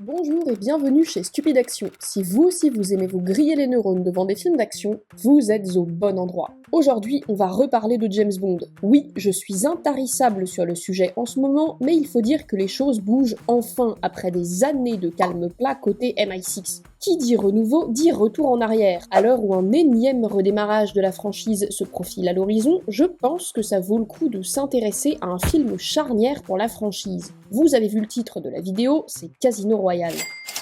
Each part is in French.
Bonjour et bienvenue chez Stupide Action. Si vous aussi vous aimez vous griller les neurones devant des films d'action, vous êtes au bon endroit. Aujourd'hui, on va reparler de James Bond. Oui, je suis intarissable sur le sujet en ce moment, mais il faut dire que les choses bougent enfin après des années de calme plat côté MI6. Qui dit renouveau dit retour en arrière. À l'heure où un énième redémarrage de la franchise se profile à l'horizon, je pense que ça vaut le coup de s'intéresser à un film charnière pour la franchise. Vous avez vu le titre de la vidéo, c'est Casino Royale.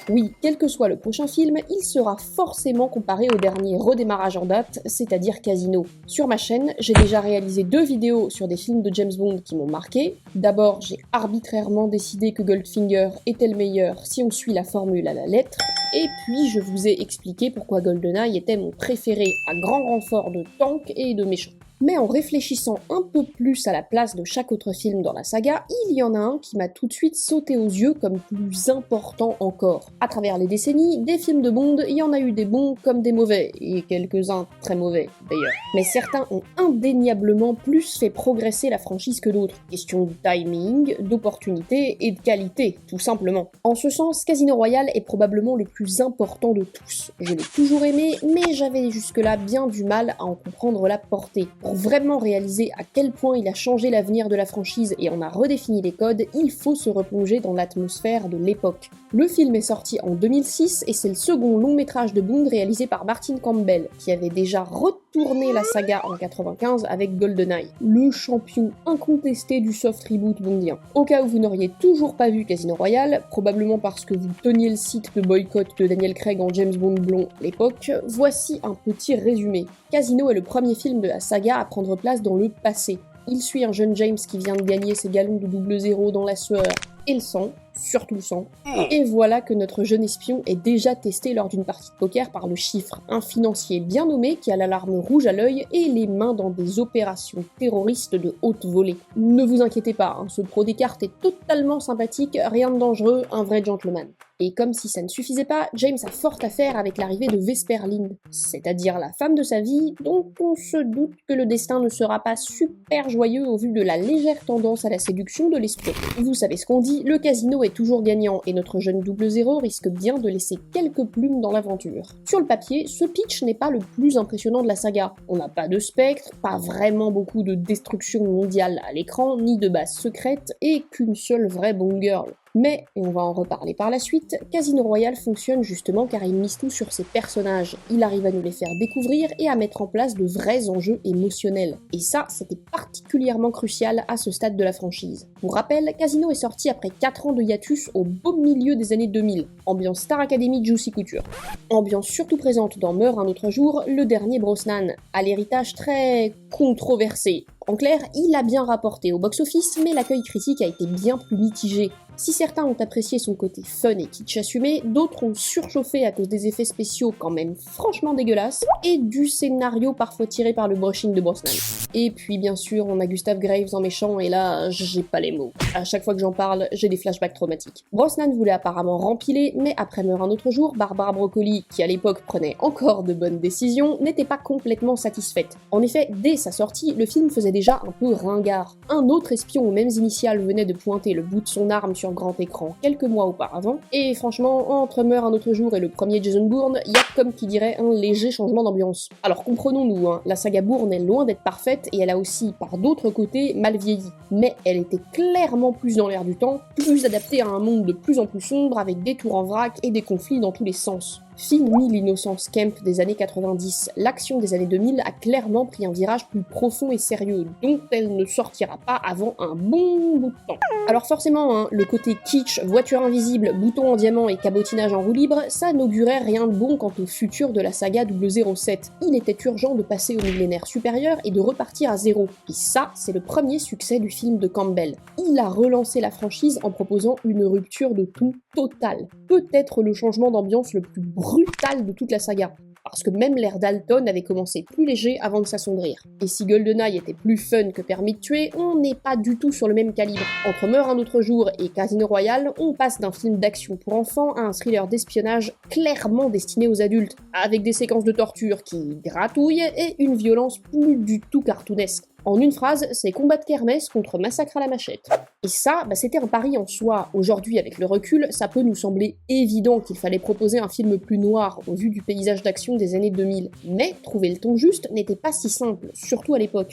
Oui, quel que soit le prochain film, il sera forcément comparé au dernier redémarrage en date, c'est-à-dire Casino. Sur ma chaîne, j'ai déjà réalisé 2 vidéos sur des films de James Bond qui m'ont marqué. D'abord, j'ai arbitrairement décidé que Goldfinger était le meilleur si on suit la formule à la lettre, et puis je vous ai expliqué pourquoi GoldenEye était mon préféré, à grand renfort de tanks et de méchants. Mais en réfléchissant un peu plus à la place de chaque autre film dans la saga, il y en a un qui m'a tout de suite sauté aux yeux comme plus important encore. À travers les décennies, des films de Bond, il y en a eu des bons comme des mauvais, et quelques-uns très mauvais d'ailleurs. Mais certains ont indéniablement plus fait progresser la franchise que d'autres. Question de timing, d'opportunité et de qualité, tout simplement. En ce sens, Casino Royale est probablement le plus important de tous. Je l'ai toujours aimé, mais j'avais jusque-là bien du mal à en comprendre la portée. Pour vraiment réaliser à quel point il a changé l'avenir de la franchise et en a redéfini les codes, il faut se replonger dans l'atmosphère de l'époque. Le film est sorti en 2006 et c'est le second long métrage de Bond réalisé par Martin Campbell, qui avait déjà retourné la saga en 95 avec GoldenEye, le champion incontesté du soft reboot bondien. Au cas où vous n'auriez toujours pas vu Casino Royale, probablement parce que vous teniez le site de boycott de Daniel Craig en James Bond blond à l'époque, voici un petit résumé. Casino est le premier film de la saga à prendre place dans le passé. Il suit un jeune James qui vient de gagner ses galons de 00 dans la sueur et le sang, surtout le sang. Et voilà que notre jeune espion est déjà testé lors d'une partie de poker par le chiffre, un financier bien nommé qui a l'alarme rouge à l'œil et les mains dans des opérations terroristes de haute volée. Ne vous inquiétez pas, ce pro des cartes est totalement sympathique, rien de dangereux, un vrai gentleman. Et comme si ça ne suffisait pas, James a fort affaire avec l'arrivée de Vesper Lynd, c'est-à-dire la femme de sa vie, dont on se doute que le destin ne sera pas super joyeux au vu de la légère tendance à la séduction de l'espion. Vous savez ce qu'on dit, le casino est toujours gagnant et notre jeune 00 risque bien de laisser quelques plumes dans l'aventure. Sur le papier, ce pitch n'est pas le plus impressionnant de la saga. On n'a pas de spectre, pas vraiment beaucoup de destruction mondiale à l'écran, ni de base secrète, et qu'une seule vraie Bond girl. Mais, et on va en reparler par la suite, Casino Royale fonctionne justement car il mise tout sur ses personnages. Il arrive à nous les faire découvrir et à mettre en place de vrais enjeux émotionnels. Et ça, c'était particulièrement crucial à ce stade de la franchise. Pour rappel, Casino est sorti après 4 ans de hiatus au beau milieu des années 2000. Ambiance Star Academy de Juicy Couture. Ambiance surtout présente dans Meurt un autre jour, le dernier Brosnan, à l'héritage très controversé. En clair, il a bien rapporté au box-office, mais l'accueil critique a été bien plus mitigé. Si certains ont apprécié son côté fun et kitsch assumé, d'autres ont surchauffé à cause des effets spéciaux quand même franchement dégueulasses, et du scénario parfois tiré par le brushing de Brosnan. Et puis bien sûr, on a Gustav Graves en méchant, et là, j'ai pas les mots. À chaque fois que j'en parle, j'ai des flashbacks traumatiques. Brosnan voulait apparemment rempiler, mais après Meurt un autre jour, Barbara Broccoli, qui à l'époque prenait encore de bonnes décisions, n'était pas complètement satisfaite. En effet, dès sa sortie, le film faisait déjà un peu ringard. Un autre espion aux mêmes initiales venait de pointer le bout de son arme sur grand écran quelques mois auparavant, et franchement, entre Meurt un autre jour et le premier Jason Bourne, y a comme qui dirait un léger changement d'ambiance. Alors comprenons-nous, la saga Bourne est loin d'être parfaite, et elle a aussi, par d'autres côtés, mal vieilli. Mais elle était clairement plus dans l'air du temps, plus adaptée à un monde de plus en plus sombre, avec des tours en vrac et des conflits dans tous les sens. Fini l'innocence Kemp des années 90, l'action des années 2000 a clairement pris un virage plus profond et sérieux, dont elle ne sortira pas avant un bon bout de temps. Alors forcément, le côté kitsch, voiture invisible, bouton en diamant et cabotinage en roue libre, ça n'augurait rien de bon quant au futur de la saga 007. Il était urgent de passer au millénaire supérieur et de repartir à zéro. Et ça, c'est le premier succès du film de Campbell. Il a relancé la franchise en proposant une rupture de ton totale. Peut-être le changement d'ambiance le plus brutal de toute la saga, parce que même l'ère Dalton avait commencé plus léger avant de s'assombrir. Et si GoldenEye était plus fun que Permis de tuer, on n'est pas du tout sur le même calibre. Entre Meurt un autre jour et Casino Royale, on passe d'un film d'action pour enfants à un thriller d'espionnage clairement destiné aux adultes, avec des séquences de torture qui gratouillent et une violence plus du tout cartoonesque. En une phrase, c'est combat de kermesse contre massacre à la machette. Et ça, c'était un pari en soi. Aujourd'hui, avec le recul, ça peut nous sembler évident qu'il fallait proposer un film plus noir au vu du paysage d'action des années 2000. Mais trouver le ton juste n'était pas si simple, surtout à l'époque.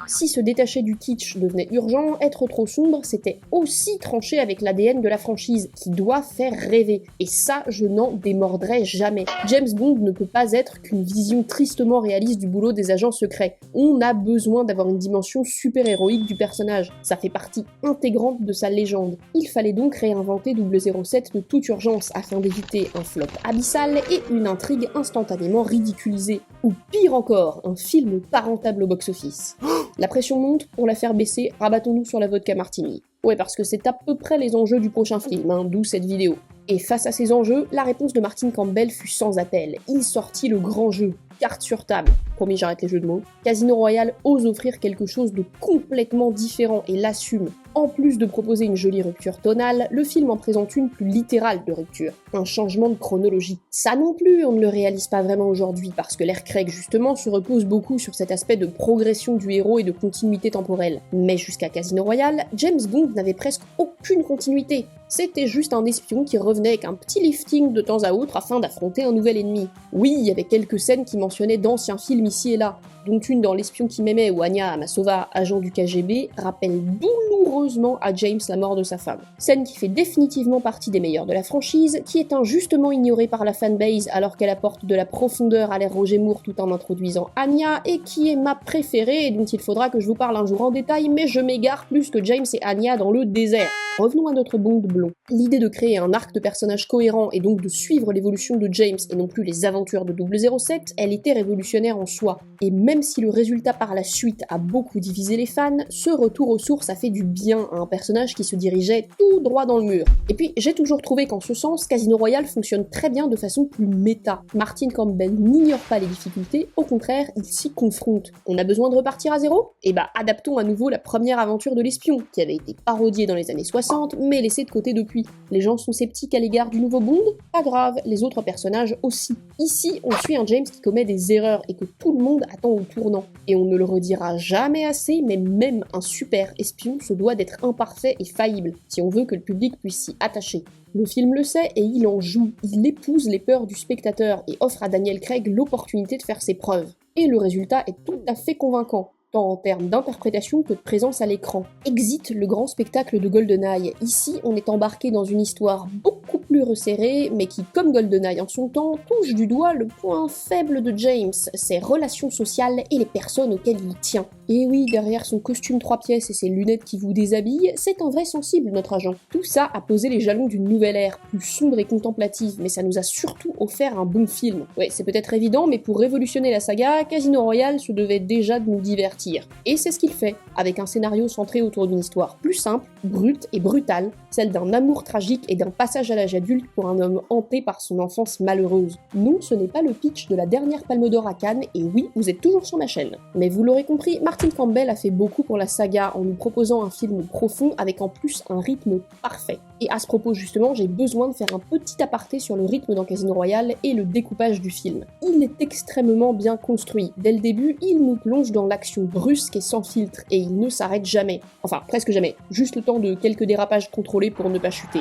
Si se détacher du kitsch devenait urgent, être trop sombre, c'était aussi trancher avec l'ADN de la franchise, qui doit faire rêver. Et ça, je n'en démordrai jamais. James Bond ne peut pas être qu'une vision tristement réaliste du boulot des agents secrets. On a besoin d'avoir une dimension super-héroïque du personnage. Ça fait partie intégrante de sa légende. Il fallait donc réinventer 007 de toute urgence afin d'éviter un flop abyssal et une intrigue instantanément ridiculisée. Ou pire encore, un film pas rentable au box-office. La pression monte, pour la faire baisser, rabattons-nous sur la vodka martini. Ouais, parce que c'est à peu près les enjeux du prochain film, d'où cette vidéo. Et face à ces enjeux, la réponse de Martin Campbell fut sans appel. Il sortit le grand jeu, carte sur table. Promis, j'arrête les jeux de mots. Casino Royale ose offrir quelque chose de complètement différent et l'assume. En plus de proposer une jolie rupture tonale, le film en présente une plus littérale de rupture. Un changement de chronologie. Ça non plus, on ne le réalise pas vraiment aujourd'hui, parce que l'ère Craig justement se repose beaucoup sur cet aspect de progression du héros et de continuité temporelle. Mais jusqu'à Casino Royale, James Bond n'avait presque aucune continuité. C'était juste un espion qui revenait avec un petit lifting de temps à autre afin d'affronter un nouvel ennemi. Oui, il y avait quelques scènes qui mentionnaient d'anciens films ici et là, dont une dans L'espion qui m'aimait où Anya Amasova, agent du KGB, rappelle douloureusement à James la mort de sa femme. Scène qui fait définitivement partie des meilleures de la franchise, qui est injustement ignorée par la fanbase alors qu'elle apporte de la profondeur à l'ère Roger Moore tout en introduisant Anya, et qui est ma préférée et dont il faudra que je vous parle un jour en détail, mais je m'égare plus que James et Anya dans le désert. Revenons à notre Bond blond. L'idée de créer un arc de personnage cohérent et donc de suivre l'évolution de James et non plus les aventures de 007, elle était révolutionnaire en soi. Et même si le résultat par la suite a beaucoup divisé les fans, ce retour aux sources a fait du bien à un personnage qui se dirigeait tout droit dans le mur. Et puis j'ai toujours trouvé qu'en ce sens, Casino Royale fonctionne très bien de façon plus méta. Martin Campbell n'ignore pas les difficultés, au contraire, il s'y confronte. On a besoin de repartir à zéro ? Adaptons à nouveau la première aventure de l'espion, qui avait été parodiée dans les années 60, mais laissée de côté depuis. Les gens sont sceptiques à l'égard du nouveau Bond ? Pas grave, les autres personnages aussi. Ici, on suit un James qui commet des erreurs et que tout le monde attend au tournant. Et on ne le redira jamais assez, mais même un super espion se doit d'être imparfait et faillible, si on veut que le public puisse s'y attacher. Le film le sait et il en joue, il épouse les peurs du spectateur et offre à Daniel Craig l'opportunité de faire ses preuves. Et le résultat est tout à fait convaincant, tant en termes d'interprétation que de présence à l'écran. Exit le grand spectacle de GoldenEye. Ici, on est embarqué dans une histoire beaucoup plus resserrée, mais qui, comme GoldenEye en son temps, touche du doigt le point faible de James, ses relations sociales et les personnes auxquelles il tient. Et oui, derrière son costume 3 pièces et ses lunettes qui vous déshabillent, c'est un vrai sensible, notre agent. Tout ça a posé les jalons d'une nouvelle ère, plus sombre et contemplative, mais ça nous a surtout offert un bon film. Ouais, c'est peut-être évident, mais pour révolutionner la saga, Casino Royale se devait déjà de nous divertir. Et c'est ce qu'il fait, avec un scénario centré autour d'une histoire plus simple, brute et brutale, celle d'un amour tragique et d'un passage à l'âge adulte pour un homme hanté par son enfance malheureuse. Non, ce n'est pas le pitch de la dernière Palme d'Or à Cannes, et oui, vous êtes toujours sur ma chaîne. Mais vous l'aurez compris, Martin Campbell a fait beaucoup pour la saga en nous proposant un film profond avec en plus un rythme parfait. Et à ce propos justement, j'ai besoin de faire un petit aparté sur le rythme dans Casino Royale et le découpage du film. Il est extrêmement bien construit. Dès le début, il nous plonge dans l'action brusque et sans filtre, et il ne s'arrête jamais. Enfin, presque jamais. Juste le temps de quelques dérapages contrôlés pour ne pas chuter.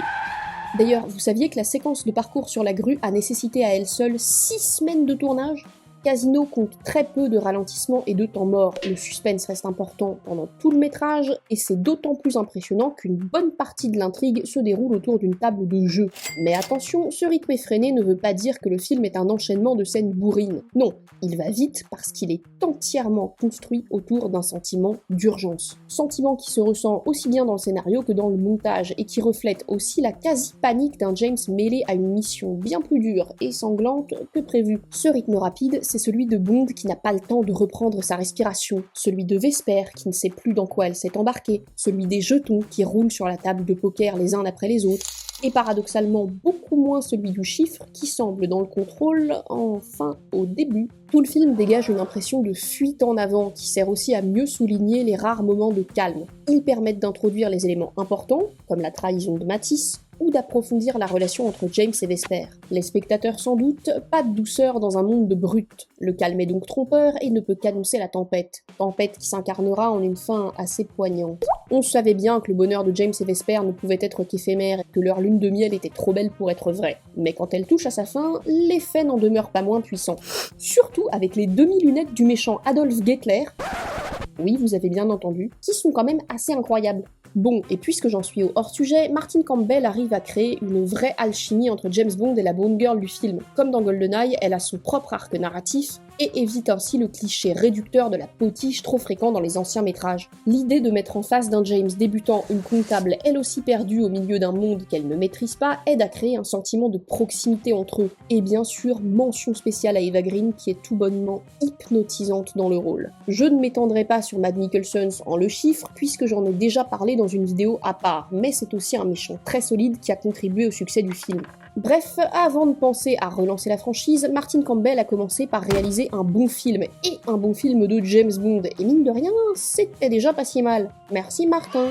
D'ailleurs, vous saviez que la séquence de parcours sur la grue a nécessité à elle seule 6 semaines de tournage ? Casino compte très peu de ralentissement et de temps mort. Le suspense reste important pendant tout le métrage, et c'est d'autant plus impressionnant qu'une bonne partie de l'intrigue se déroule autour d'une table de jeu. Mais attention, ce rythme effréné ne veut pas dire que le film est un enchaînement de scènes bourrines. Non, il va vite parce qu'il est entièrement construit autour d'un sentiment d'urgence. Sentiment qui se ressent aussi bien dans le scénario que dans le montage, et qui reflète aussi la quasi-panique d'un James mêlé à une mission bien plus dure et sanglante que prévu. Ce rythme rapide, c'est celui de Bond qui n'a pas le temps de reprendre sa respiration, celui de Vesper qui ne sait plus dans quoi elle s'est embarquée, celui des jetons qui roulent sur la table de poker les uns après les autres, et paradoxalement beaucoup moins celui du chiffre qui semble dans le contrôle, enfin au début. Tout le film dégage une impression de fuite en avant qui sert aussi à mieux souligner les rares moments de calme. Ils permettent d'introduire les éléments importants, comme la trahison de Matisse, ou d'approfondir la relation entre James et Vesper. Les spectateurs sans doute, pas de douceur dans un monde de brutes. Le calme est donc trompeur et ne peut qu'annoncer la tempête. Tempête qui s'incarnera en une fin assez poignante. On savait bien que le bonheur de James et Vesper ne pouvait être qu'éphémère et que leur lune de miel était trop belle pour être vraie. Mais quand elle touche à sa fin, l'effet n'en demeure pas moins puissant. Surtout avec les demi-lunettes du méchant Adolf Hitler, oui, vous avez bien entendu, qui sont quand même assez incroyables. Bon, et puisque j'en suis au hors-sujet, Martin Campbell arrive à créer une vraie alchimie entre James Bond et la Bond Girl du film. Comme dans GoldenEye, elle a son propre arc narratif, et évite ainsi le cliché réducteur de la potiche trop fréquent dans les anciens métrages. L'idée de mettre en face d'un James débutant une comptable elle aussi perdue au milieu d'un monde qu'elle ne maîtrise pas aide à créer un sentiment de proximité entre eux. Et bien sûr, mention spéciale à Eva Green qui est tout bonnement hypnotisante dans le rôle. Je ne m'étendrai pas sur Mads Mikkelsen en le chiffre puisque j'en ai déjà parlé dans une vidéo à part, mais c'est aussi un méchant très solide qui a contribué au succès du film. Bref, avant de penser à relancer la franchise, Martin Campbell a commencé par réaliser un bon film, et un bon film de James Bond, et mine de rien, c'était déjà pas si mal. Merci Martin.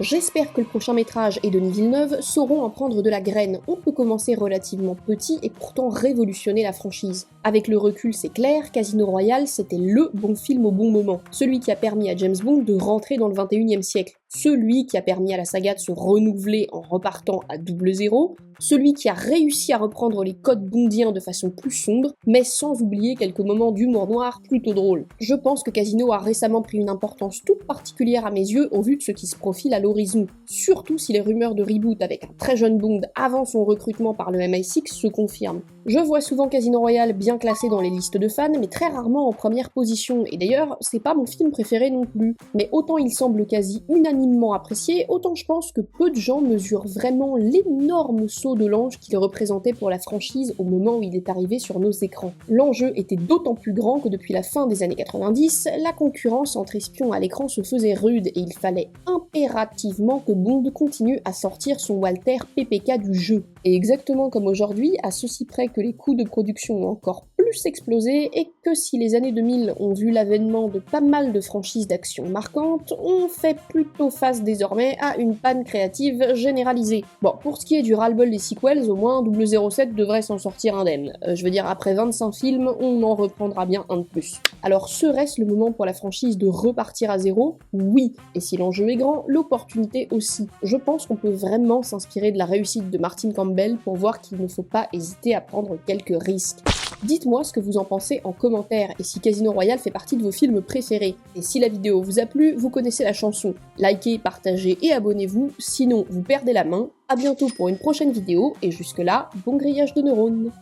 J'espère que le prochain métrage et Denis Villeneuve sauront en prendre de la graine. On peut commencer relativement petit et pourtant révolutionner la franchise. Avec le recul, c'est clair, Casino Royale, c'était LE bon film au bon moment. Celui qui a permis à James Bond de rentrer dans le 21e siècle. Celui qui a permis à la saga de se renouveler en repartant à double zéro. Celui qui a réussi à reprendre les codes bondiens de façon plus sombre, mais sans oublier quelques moments d'humour noir plutôt drôles. Je pense que Casino a récemment pris une importance toute particulière à mes yeux au vu de ce qui se profile à l'horizon. Surtout si les rumeurs de reboot avec un très jeune Bond avant son recrutement par le MI6 se confirment. Je vois souvent Casino Royale bien classé dans les listes de fans, mais très rarement en première position, et d'ailleurs, c'est pas mon film préféré non plus. Mais autant il semble quasi unanimement apprécié, autant je pense que peu de gens mesurent vraiment l'énorme saut de l'ange qu'il représentait pour la franchise au moment où il est arrivé sur nos écrans. L'enjeu était d'autant plus grand que depuis la fin des années 90, la concurrence entre espions à l'écran se faisait rude et il fallait impérativement que Bond continue à sortir son Walter PPK du jeu. Et exactement comme aujourd'hui, à ceci près que les coûts de production ont encore plus explosé et que si les années 2000 ont vu l'avènement de pas mal de franchises d'action marquantes, on fait plutôt face désormais à une panne créative généralisée. Bon, pour ce qui est du ras-le-bol des sequels, au moins 007 devrait s'en sortir indemne. Je veux dire, après 25 films, on en reprendra bien un de plus. Alors serait-ce le moment pour la franchise de repartir à zéro? Oui, et si l'enjeu est grand, l'opportunité aussi. Je pense qu'on peut vraiment s'inspirer de la réussite de Martin Campbell pour voir qu'il ne faut pas hésiter à prendre quelques risques. Dites-moi ce que vous en pensez en commentaire et si Casino Royale fait partie de vos films préférés. Et si la vidéo vous a plu, vous connaissez la chanson. Likez, partagez et abonnez-vous, sinon vous perdez la main. A bientôt pour une prochaine vidéo et jusque là, bon grillage de neurones.